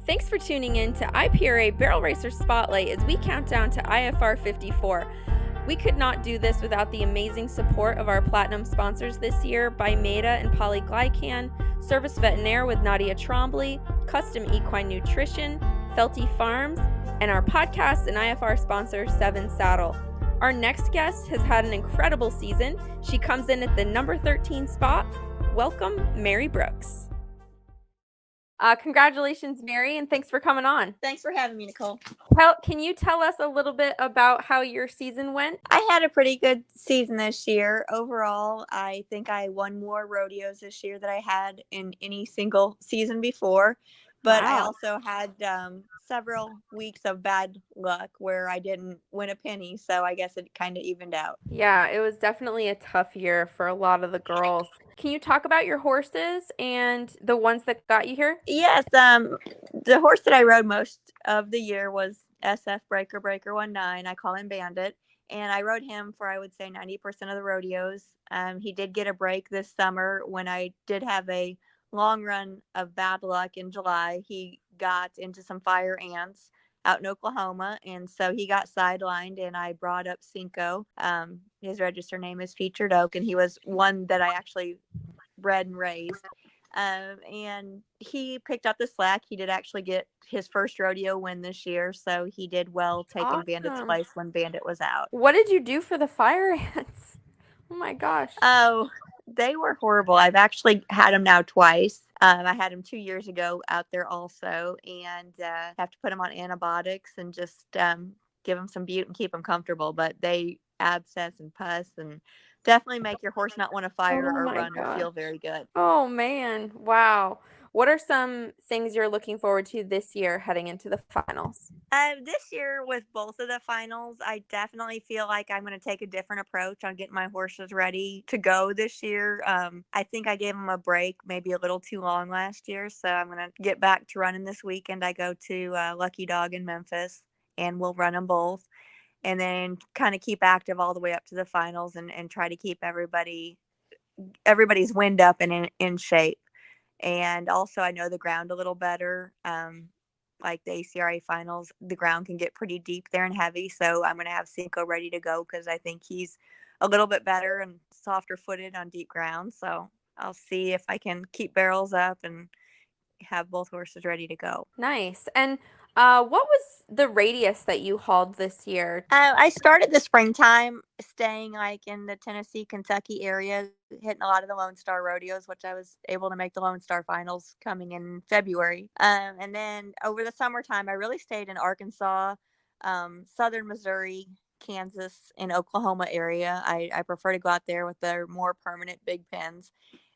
Thanks for tuning in to IPRA Barrel Racer Spotlight as we count down to IFR54. We could not do this without the amazing support of our platinum sponsors this year, Bimeda and Polyglycan, Service Veterinaire with Nadia Trombley, Custom Equine Nutrition, Felty Farms, and our podcast and IFR sponsor, Seven Saddle. Our next guest has had an incredible season. She comes in at the number 13 spot. Welcome, Mary Brooks. Congratulations, Mary, and thanks for coming on. Thanks for having me, Nicole. Can you tell us a little bit about how your season went? I had a pretty good season this year. Overall, I think I won more rodeos this year than I had in any single season before. But I also had several weeks of bad luck where I didn't win a penny. So I guess it kind of evened out. Yeah, it was definitely a tough year for a lot of the girls. Can you talk about your horses and the ones that got you here? Yes. The horse that I rode most of the year was SF Breaker 19. I call him Bandit. And I rode him for, I would say, 90% of the rodeos. He did get a break this summer when I did have a long run of bad luck in July. He got into some fire ants out in Oklahoma, and so he got sidelined, and I brought up Cinco. His register name is Featured Oak, and he was one that I actually bred and raised. And he picked up the slack. He did actually get his first rodeo win this year, so he did well taking Bandit's place when Bandit was out. What did you do for the fire ants? Oh my gosh. Oh, they were horrible. I've actually had them now twice. I had them 2 years ago out there also, and have to put them on antibiotics and just give them some bute and keep them comfortable. But they abscess and pus and definitely make your horse not want to fire or run or feel very good. Oh, man. Wow. What are some things you're looking forward to this year heading into the finals? This year with both of the finals, I definitely feel like I'm going to take a different approach on getting my horses ready to go this year. I think I gave them a break, maybe a little too long last year. So I'm going to get back to running this weekend. I go to Lucky Dog in Memphis, and we'll run them both. And then kind of keep active all the way up to the finals and try to keep everybody's wind up and in shape. And also I know the ground a little better. Like the ACRA finals, the ground can get pretty deep there and heavy. So I'm going to have Cinco ready to go because I think he's a little bit better and softer footed on deep ground. So I'll see if I can keep barrels up and have both horses ready to go. Nice. And what was the radius that you hauled this year? I started the springtime staying like in the Tennessee, Kentucky area, hitting a lot of the Lone Star rodeos, which I was able to make the Lone Star finals coming in February. And then over the summertime, I really stayed in Arkansas, southern Missouri, Kansas, and Oklahoma area. I prefer to go out there with their more permanent big pens.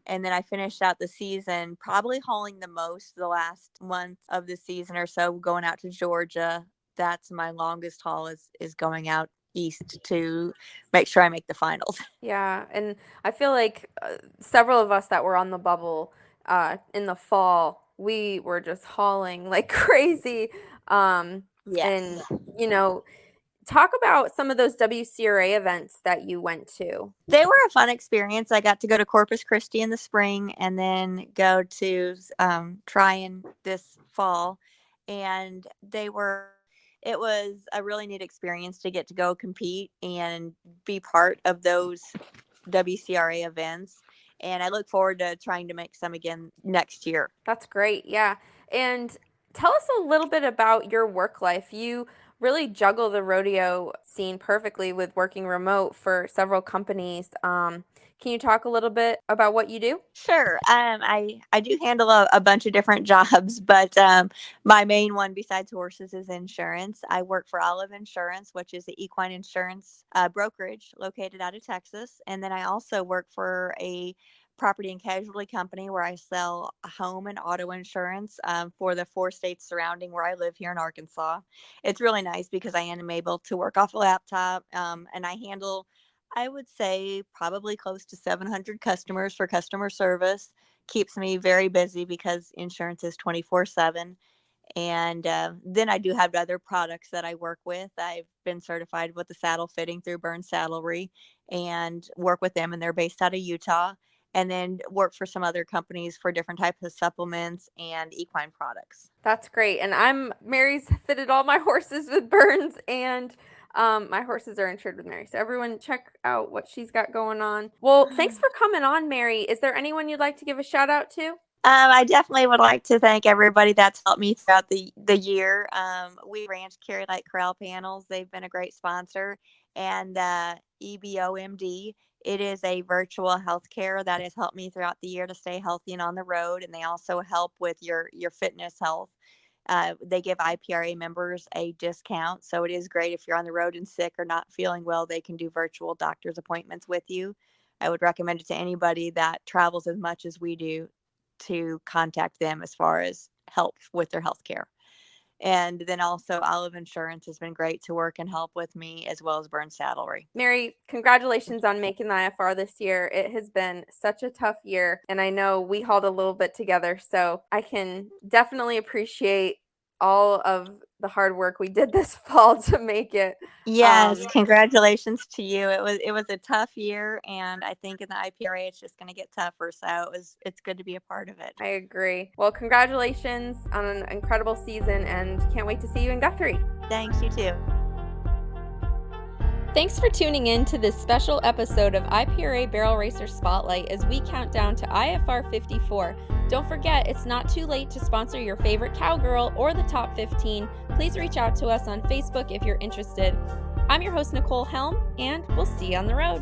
And then I finished out the season probably hauling the most the last month of the season or so, going out to Georgia. That's my longest haul is going out east to make sure I make the finals. Yeah, and I feel like several of us that were on the bubble in the fall, we were just hauling like crazy. Yes. And, talk about some of those WCRA events that you went to. They were a fun experience. I got to go to Corpus Christi in the spring and then go to Tryon this fall. And it was a really neat experience to get to go compete and be part of those WCRA events. And I look forward to trying to make some again next year. That's great. Yeah. And tell us a little bit about your work life. You really juggle the rodeo scene perfectly with working remote for several companies. Can you talk a little bit about what you do? Sure. I do handle a bunch of different jobs, but my main one besides horses is insurance. I work for Olive Insurance, which is the equine insurance brokerage located out of Texas. And then I also work for a property and casualty company where I sell home and auto insurance for the 4 states surrounding where I live here in Arkansas. It's really nice because I am able to work off a laptop and I handle, I would say, probably close to 700 customers for customer service. Keeps me very busy because insurance is 24/7. And then I do have other products that I work with. I've been certified with the saddle fitting through Burn Saddlery and work with them, and they're based out of Utah. and then work for some other companies for different types of supplements and equine products. That's great. And Mary's fitted all my horses with burns, and my horses are insured with Mary. So everyone check out what she's got going on. Well, thanks for coming on, Mary. Is there anyone you'd like to give a shout out to? I definitely would like to thank everybody that's helped me throughout the year. We Ranch Carry Light Corral Panels. They've been a great sponsor. And EBOMD, it is a virtual healthcare that has helped me throughout the year to stay healthy and on the road. And they also help with your fitness health. They give IPRA members a discount. So it is great if you're on the road and sick or not feeling well, they can do virtual doctor's appointments with you. I would recommend it to anybody that travels as much as we do to contact them as far as help with their health care. And then also Olive Insurance has been great to work and help with me, as well as Burn Saddlery. Mary, congratulations on making the IFR this year. It has been such a tough year, and I know we hauled a little bit together, so I can definitely appreciate all of the hard work we did this fall to make it. Yes, congratulations to you. It was a tough year, and I think in the IPRA it's just going to get tougher. So it's good to be a part of it. I agree. Well, congratulations on an incredible season, and can't wait to see you in Guthrie. Thanks, you too. Thanks for tuning in to this special episode of IPRA Barrel Racer Spotlight as we count down to IFR54. Don't forget, it's not too late to sponsor your favorite cowgirl or the top 15. Please reach out to us on Facebook if you're interested. I'm your host, Nicole Helm, and we'll see you on the road.